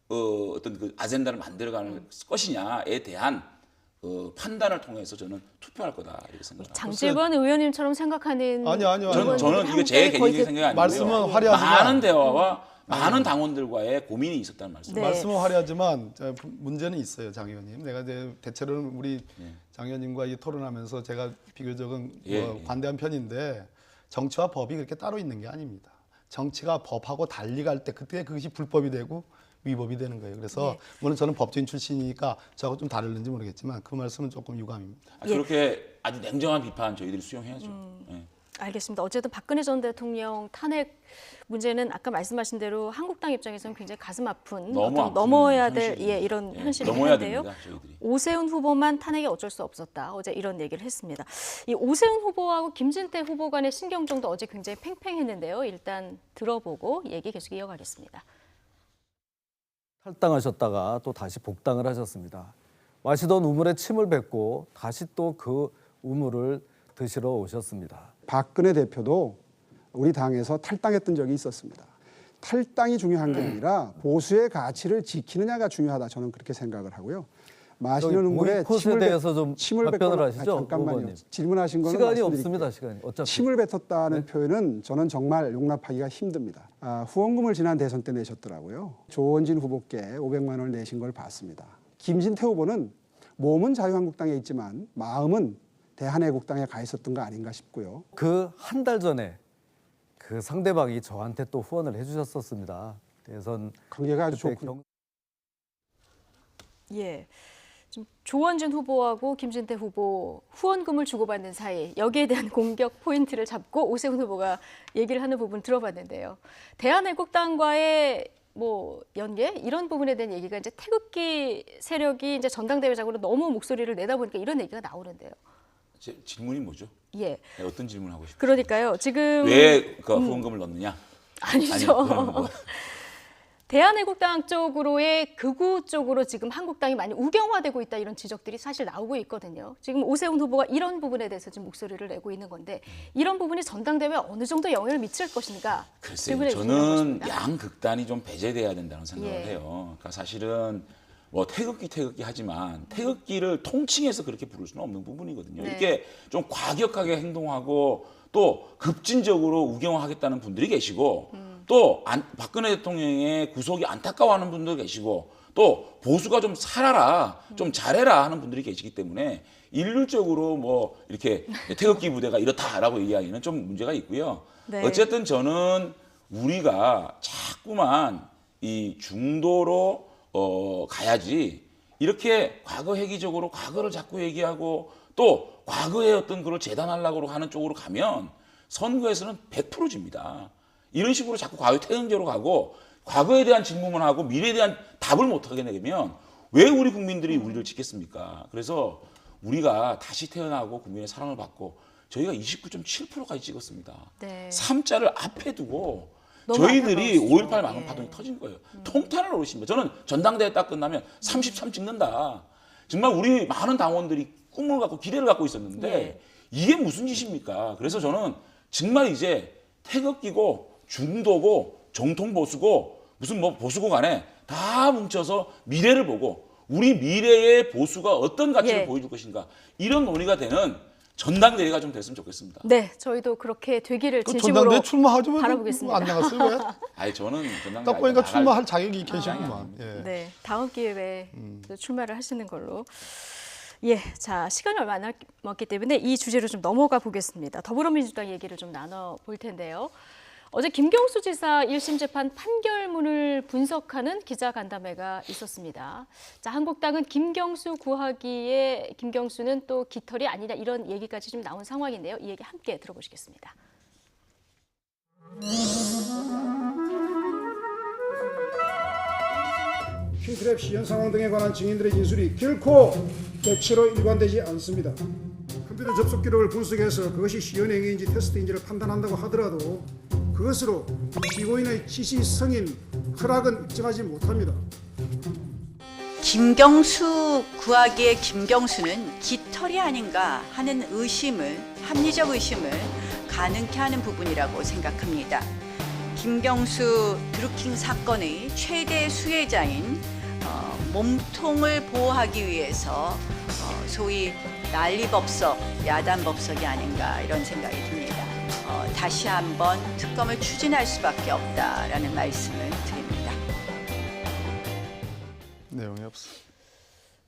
어떤 그 아젠다를 만들어가는 것이냐에 대한 판단을 통해서 저는 투표할 거다 이렇게 생각합니다. 장질권 의원님처럼 생각하는 아니요. 저는 이게 제 개인적인 생각이 아니고요. 말씀은 화려하지만 많은 대화와 많은 당원들과의 고민이 있었다는 말씀. 네. 말씀은 화려하지만 문제는 있어요, 장 의원님. 내가 대체로는 우리 장 의원님과 이 토론하면서 제가 비교적은 관대한 편인데, 정치와 법이 그렇게 따로 있는 게 아닙니다. 정치가 법하고 달리 갈 때 그때 그것이 불법이 되고 위법이 되는 거예요. 그래서 물론 저는 법조인 출신이니까 저하고 좀 다를는지 모르겠지만 그 말씀은 조금 유감입니다. 그렇게 아주 냉정한 비판 저희들이 수용해야죠. 예. 알겠습니다. 어쨌든 박근혜 전 대통령 탄핵 문제는 아까 말씀하신 대로 한국당 입장에서는 굉장히 가슴 아픈 너무 아픈 넘어야 될 현실이에요. 이런 예, 현실이 넘어야 있는데요. 됩니다, 저희들이. 오세훈 후보만 탄핵이 어쩔 수 없었다. 어제 이런 얘기를 했습니다. 이 오세훈 후보하고 김진태 후보 간의 신경전도 어제 굉장히 팽팽했는데요. 일단 들어보고 얘기 계속 이어가겠습니다. 탈당하셨다가 또 다시 복당을 하셨습니다. 마시던 우물에 침을 뱉고 다시 또 그 우물을 드시러 오셨습니다. 박근혜 대표도 우리 당에서 탈당했던 적이 있었습니다. 탈당이 중요한 게 아니라 보수의 가치를 지키느냐가 중요하다. 저는 그렇게 생각을 하고요. 마시는 우물에 보이콧에 대해서 좀 답변을 하시죠. 잠깐만요. 후보님. 질문하신 거는 시간이 말씀드릴게요. 없습니다. 시간이. 어차피. 침을 뱉었다는 표현은 저는 정말 용납하기가 힘듭니다. 후원금을 지난 대선 때 내셨더라고요. 조원진 후보께 500만 원을 내신 걸 봤습니다. 김진태 후보는 몸은 자유한국당에 있지만 마음은 대한애국당에 가 있었던 거 아닌가 싶고요. 그 한 달 전에 그 상대방이 저한테 또 후원을 해주셨었습니다. 대선 관계가 아주 그때 좋군요. 예. 지금 조원진 후보하고 김진태 후보 후원금을 주고받는 사이, 여기에 대한 공격 포인트를 잡고 오세훈 후보가 얘기를 하는 부분 들어봤는데요. 대한애국당과의 뭐 연계 이런 부분에 대한 얘기가 이제 태극기 세력이 이제 전당대회장으로 너무 목소리를 내다 보니까 이런 얘기가 나오는데요. 질문이 뭐죠? 예. 네, 어떤 질문을 하고 싶어요? 그러니까요. 지금 왜 그 후원금을 넣느냐? 아니죠. 그러면 뭐. 대한애국당 쪽으로의 극우 쪽으로 지금 한국당이 많이 우경화되고 있다 이런 지적들이 사실 나오고 있거든요. 지금 오세훈 후보가 이런 부분에 대해서 지금 목소리를 내고 있는 건데 이런 부분이 전당대회에 어느 정도 영향을 미칠 것인가? 글쎄요. 저는 양극단이 좀 배제돼야 된다는 생각을 예. 해요. 그러니까 사실은 뭐 태극기 하지만 태극기를 통칭해서 그렇게 부를 수는 없는 부분이거든요. 네. 이렇게 좀 과격하게 행동하고 또 급진적으로 우경화하겠다는 분들이 계시고 또 박근혜 대통령의 구속이 안타까워하는 분도 계시고 또 보수가 좀 살아라, 좀 잘해라 하는 분들이 계시기 때문에 일률적으로 뭐 이렇게 태극기 부대가 이렇다라고 얘기하기는 좀 문제가 있고요. 네. 어쨌든 저는 우리가 자꾸만 이 중도로 가야지 이렇게 과거 회기적으로 과거를 자꾸 얘기하고 또 과거의 어떤 그걸 재단하려고 하는 쪽으로 가면 선거에서는 100% 집니다. 이런 식으로 자꾸 과거 퇴행적으로 가고 과거에 대한 질문만 하고 미래에 대한 답을 못 하게 되면 왜 우리 국민들이 우리를 지켰습니까? 그래서 우리가 다시 태어나고 국민의 사랑을 받고 저희가 29.7%까지 찍었습니다. 네. 3자를 앞에 두고 너무 저희들이 안타까우시죠. 5.18 망원 파동이 터진 거예요. 통탄을 오르십니다. 저는 전당대회 딱 끝나면 33 찍는다. 정말 우리 많은 당원들이 꿈을 갖고 기대를 갖고 있었는데 네. 이게 무슨 짓입니까? 그래서 저는 정말 이제 태극기고 중도고 정통 보수고 무슨 뭐 보수고 간에 다 뭉쳐서 미래를 보고 우리 미래의 보수가 어떤 가치를 예. 보여줄 것인가 이런 논의가 되는 전당대회가 좀 됐으면 좋겠습니다. 네, 저희도 그렇게 되기를 그 진심으로 전당대회 출마하지 왜 바라보겠습니다. 안 나갔어요? 왜? 아니 저는 전당대회 딱 보니까 나갈- 출마할 자격이 계시구만. 예. 네, 다음 기회에 출마를 하시는 걸로. 예, 자 시간이 얼마 안 남았기 때문에 이 주제로 좀 넘어가 보겠습니다. 더불어민주당 얘기를 좀 나눠 볼 텐데요. 어제 김경수 지사 1심 재판 판결문을 분석하는 기자간담회가 있었습니다. 자, 한국당은 김경수 구하기에 김경수는 또 깃털이 아니냐 이런 얘기까지 좀 나온 상황인데요. 이 얘기 함께 들어보시겠습니다. 킹크랩 시연 상황 등에 관한 증인들의 진술이 결코 백치로 일관되지 않습니다. 컴퓨터 접속 기록을 분석해서 그것이 시연 행위인지 테스트인지를 판단한다고 하더라도 그것으로 피고인의 지시 성인 허락은 입증하지 못합니다. 김경수 구하기의 김경수는 깃털이 아닌가 하는 의심을, 합리적 의심을 가능케 하는 부분이라고 생각합니다. 김경수 드루킹 사건의 최대 수혜자인 몸통을 보호하기 위해서 소위 난리법석, 야단법석이 아닌가 이런 생각이 듭니다. 다시 한번 특검을 추진할 수밖에 없다라는 말씀을 드립니다. 내용이 없어.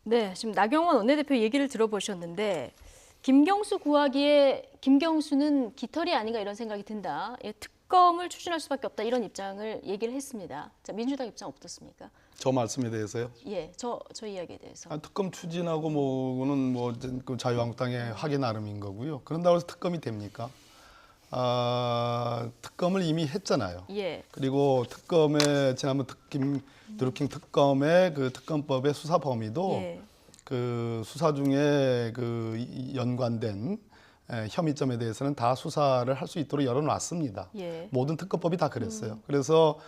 네, 지금 나경원 원내대표 얘기를 들어보셨는데 김경수 구하기에 김경수는 깃털이 아닌가 이런 생각이 든다. 예, 특검을 추진할 수밖에 없다 이런 입장을 얘기를 했습니다. 자, 민주당 입장 어떻습니까? 저 말씀에 대해서요? 예, 저 이야기에 대해서. 특검 추진하고 뭐는 그 자유한국당의 하기 나름인 거고요. 그런다고 해서 특검이 됩니까? 특검을 이미 했잖아요. 예. 그리고 특검의 지난번 드루킹 특검의 그 특검법의 수사 범위도 예. 그 수사 중에 그 연관된 혐의점에 대해서는 다 수사를 할 수 있도록 열어놨습니다. 예. 모든 특검법이 다 그랬어요. 그래서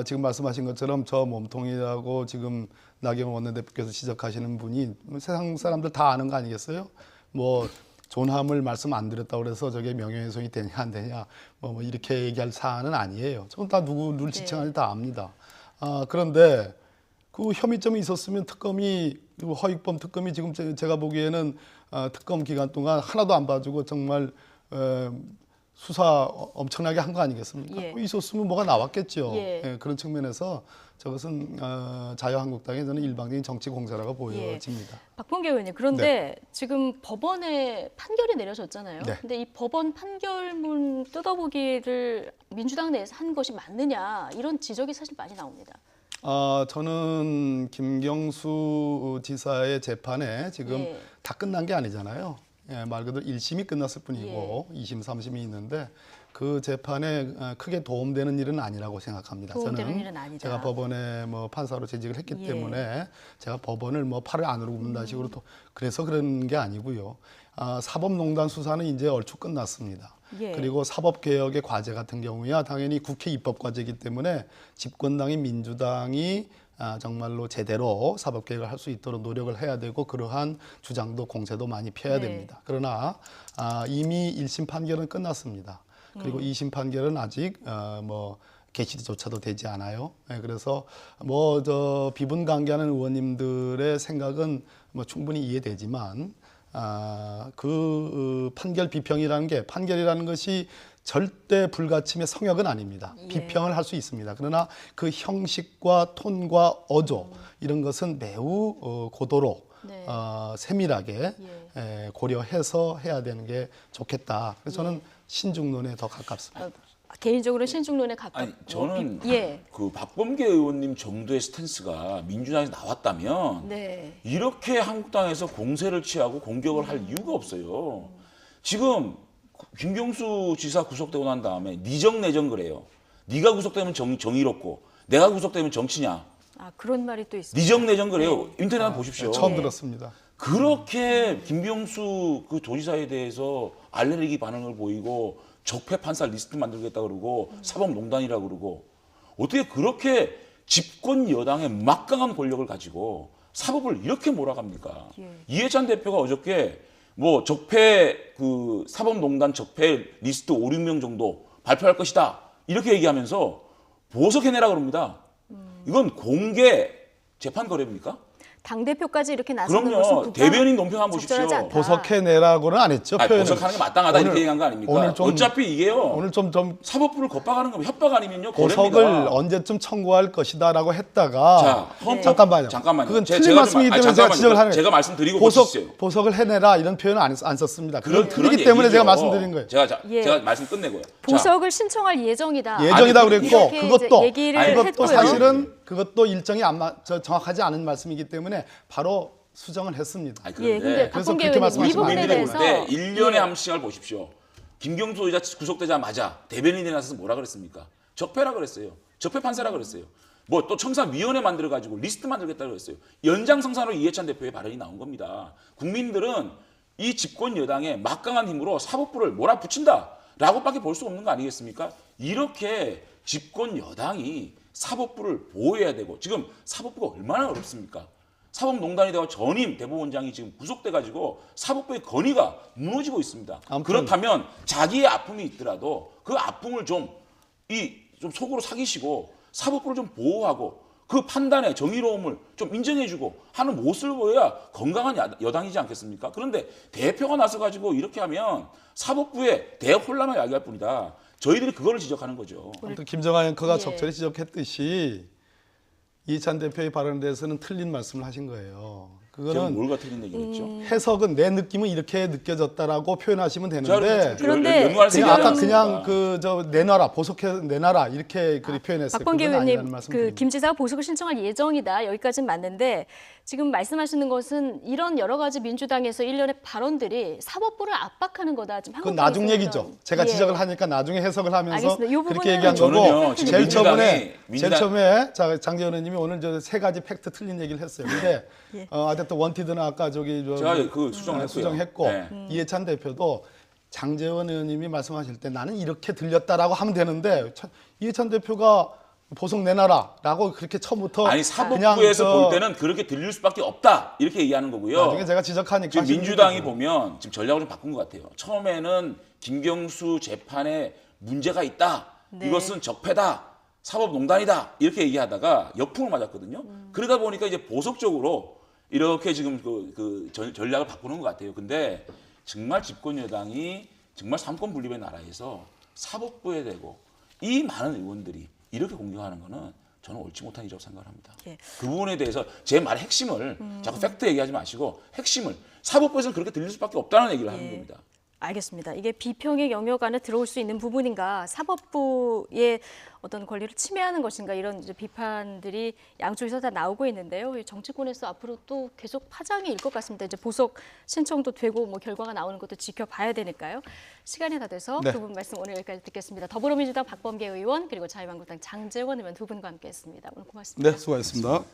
지금 말씀하신 것처럼 저 몸통이라고 지금 나경원 원내대표께서 지적하시는 분이 세상 사람들 다 아는 거 아니겠어요? 뭐 존함을 말씀 안 드렸다고 그래서 저게 명예훼손이 되냐 안 되냐 뭐 이렇게 얘기할 사안은 아니에요. 저건 다 누구를 지칭하는지 다 압니다. 그런데 그 혐의점이 있었으면 특검이 허익범 특검이 지금 제가 보기에는 특검 기간 동안 하나도 안 봐주고 정말 수사 엄청나게 한 거 아니겠습니까? 예. 있었으면 뭐가 나왔겠죠. 예. 예, 그런 측면에서 저것은 자유한국당의 저는 일방적인 정치 공세라고 보여집니다. 박범계 의원님, 그런데 지금 법원에 판결이 내려졌잖아요. 네. 근데 이 법원 판결문 뜯어보기를 민주당 내에서 한 것이 맞느냐 이런 지적이 사실 많이 나옵니다. 저는 김경수 지사의 재판에 지금 예. 다 끝난 게 아니잖아요. 예, 말 그대로 1심이 끝났을 뿐이고 예. 2심, 3심이 있는데 그 재판에 크게 도움되는 일은 아니라고 생각합니다. 도움되는 저는 일은 아니다. 제가 법원에 뭐 판사로 재직을 했기 예. 때문에 제가 법원을 뭐 팔을 안으로 굽는다 식으로 그래서 그런 게 아니고요. 사법농단 수사는 이제 얼추 끝났습니다. 예. 그리고 사법개혁의 과제 같은 경우야 당연히 국회 입법과제이기 때문에 집권당인 민주당이 정말로 제대로 사법개혁을 할 수 있도록 노력을 해야 되고 그러한 주장도 공세도 많이 펴야 네. 됩니다. 그러나 이미 1심 판결은 끝났습니다. 그리고 2심 판결은 아직 뭐 개시조차도 되지 않아요. 네, 그래서 뭐 저 비분관계하는 의원님들의 생각은 뭐 충분히 이해되지만 그 판결 비평이라는 게 판결이라는 것이 절대 불가침의 성역은 아닙니다. 예. 비평을 할 수 있습니다. 그러나 그 형식과 톤과 어조 이런 것은 매우 고도로 네. 세밀하게 예. 고려해서 해야 되는 게 좋겠다. 그래서 저는 신중론에 더 가깝습니다. 개인적으로 신중론에 가깝고. 아니 저는 예. 그 박범계 의원님 정도의 스탠스가 민주당에서 나왔다면 네. 이렇게 한국당에서 공세를 취하고 공격을 할 이유가 없어요. 지금 김경수 지사 구속되고 난 다음에 니정 내정 그래요. 네가 구속되면 정의롭고 내가 구속되면 정치냐. 그런 말이 또 있습니다. 니정 내정 그래요. 인터넷 한번 보십시오. 처음 들었습니다. 그렇게 김경수 그 도지사에 대해서 알레르기 반응을 보이고 적폐 판사 리스트 만들겠다 그러고 사법농단이라 그러고 어떻게 그렇게 집권 여당의 막강한 권력을 가지고 사법을 이렇게 몰아갑니까? 예. 이해찬 대표가 어저께 뭐 적폐 그 사법농단 적폐 리스트 5, 6명 정도 발표할 것이다 이렇게 얘기하면서 보석해내라 그럽니다. 이건 공개 재판 거래입니까? 당대표까지 이렇게 나서는 것은 그럼요. 국가는 대변인 논평 한번 보십시오. 적절하지 않다. 보석해내라고는 안 했죠. 표현은. 보석하는 게 마땅하다 이렇게 얘기한 거 아닙니까? 오늘 좀- 어차피 이게요. 오늘 좀 사법부를 겁박하는 겁니다. 협박 아니면요. 보석을 거래입니다. 언제쯤 청구할 것이다라고 했다가 자, 헌법 잠깐만요. 그건 제가 틀린 좀- 말씀이기 때문에 제가 잠깐만요. 지적을 하는 거예요. 제가 말씀드리고 보십시오. 보석을 해내라 이런 표현은 안 썼습니다. 그건 그런 틀리기 때문에 얘기죠. 제가 말씀드린 거예요. 예. 제가 말씀 끝내고요. 보석을 신청할 예정이다. 예정이다 아니, 그랬고 이렇게 그것도 이제 얘기를 그것도 했고요. 사실은 그것도 일정이 정확하지 않은 말씀이기 때문에 바로 수정을 했습니다. 아니, 예, 근데 그런데 그래서 박범계 그렇게 의원님 이 말씀하시면 부분에 안 대해서 되는 때 1년에 예. 한 번씩을 보십시오. 김경수 의자 구속되자마자 대변인에 나서서 뭐라 그랬습니까? 적폐라 그랬어요. 적폐 판사라 그랬어요. 뭐 또 청사위원회 만들어가지고 리스트 만들겠다고 했어요. 연장성사로 이해찬 대표의 발언이 나온 겁니다. 국민들은 이 집권 여당의 막강한 힘으로 사법부를 몰아붙인다라고밖에 볼 수 없는 거 아니겠습니까? 이렇게 집권 여당이 사법부를 보호해야 되고 지금 사법부가 얼마나 어렵습니까? 사법농단이 되고 전임 대법원장이 지금 구속돼가지고 사법부의 권위가 무너지고 있습니다. 아무튼- 그렇다면 자기의 아픔이 있더라도 그 아픔을 좀 속으로 사기시고 사법부를 좀 보호하고 그 판단의 정의로움을 좀 인정해주고 하는 모습을 보여야 건강한 여당이지 않겠습니까? 그런데 대표가 나서가지고 이렇게 하면 사법부의 대혼란을 야기할 뿐이다. 저희들이 그거를 지적하는 거죠. 아무튼 김정하 앵커가 예. 적절히 지적했듯이 이해찬 대표의 발언에 대해서는 틀린 말씀을 하신 거예요. 제가 그거는 뭘가 틀린 얘기를 했죠? 해석은 내 느낌은 이렇게 느껴졌다라고 표현하시면 되는데 그런데 연구할 그냥 아까 생각이 그냥 없습니다. 내놔라 보석해 내놔라 이렇게 표현했어요. 박범계 그건 아니라는 의원님, 말씀드립니다. 김 지사가 보석을 신청할 예정이다. 여기까지는 맞는데 지금 말씀하시는 것은 이런 여러 가지 민주당에서 일련의 발언들이 사법부를 압박하는 거다. 지금 그건 한국당에서 나중 얘기죠. 이런- 제가 예. 지적을 하니까 나중에 해석을 하면서 알겠습니다. 이 부분은 그렇게 얘기한 저는요, 거고 지금 제일 민주당이 처음에 장재 의원님이 오늘 저 세 가지 팩트 틀린 얘기를 했어요. 근데 예. 어쨌든 원티드는 아까 제가 그 수정했고요. 수정했고 네. 이해찬 대표도 장재원 의원님이 말씀하실 때 나는 이렇게 들렸다라고 하면 되는데 이해찬 대표가 보석 내놔라라고 그렇게 처음부터 아니 사법부에서 볼 때는 그렇게 들릴 수밖에 없다 이렇게 얘기하는 거고요. 나중에 제가 지적하니까 지금 민주당이 보면 지금 전략을 좀 바꾼 것 같아요. 처음에는 김경수 재판에 문제가 있다. 네. 이것은 적폐다. 사법농단이다. 이렇게 얘기하다가 역풍을 맞았거든요. 그러다 보니까 이제 보석적으로 이렇게 지금 전략을 바꾸는 것 같아요. 근데 정말 집권 여당이 정말 삼권 분립의 나라에서 사법부에 대고 이 많은 의원들이 이렇게 공격하는 거는 저는 옳지 못한 일이라고 생각을 합니다. 예. 그 부분에 대해서 제 말의 핵심을 자꾸 팩트 얘기하지 마시고 핵심을 사법부에서는 그렇게 들릴 수밖에 없다는 얘기를 하는 겁니다. 알겠습니다. 이게 비평의 영역 안에 들어올 수 있는 부분인가, 사법부의 어떤 권리를 침해하는 것인가, 이런 이제 비판들이 양쪽에서 다 나오고 있는데요. 이 정치권에서 앞으로 또 계속 파장이 일 것 같습니다. 이제 보석 신청도 되고 뭐 결과가 나오는 것도 지켜봐야 되니까요. 시간이 다 돼서 네. 두 분 말씀 오늘 여기까지 듣겠습니다. 더불어민주당 박범계 의원 그리고 자유한국당 장제원 의원 두 분과 함께했습니다. 오늘 고맙습니다. 네, 수고하셨습니다.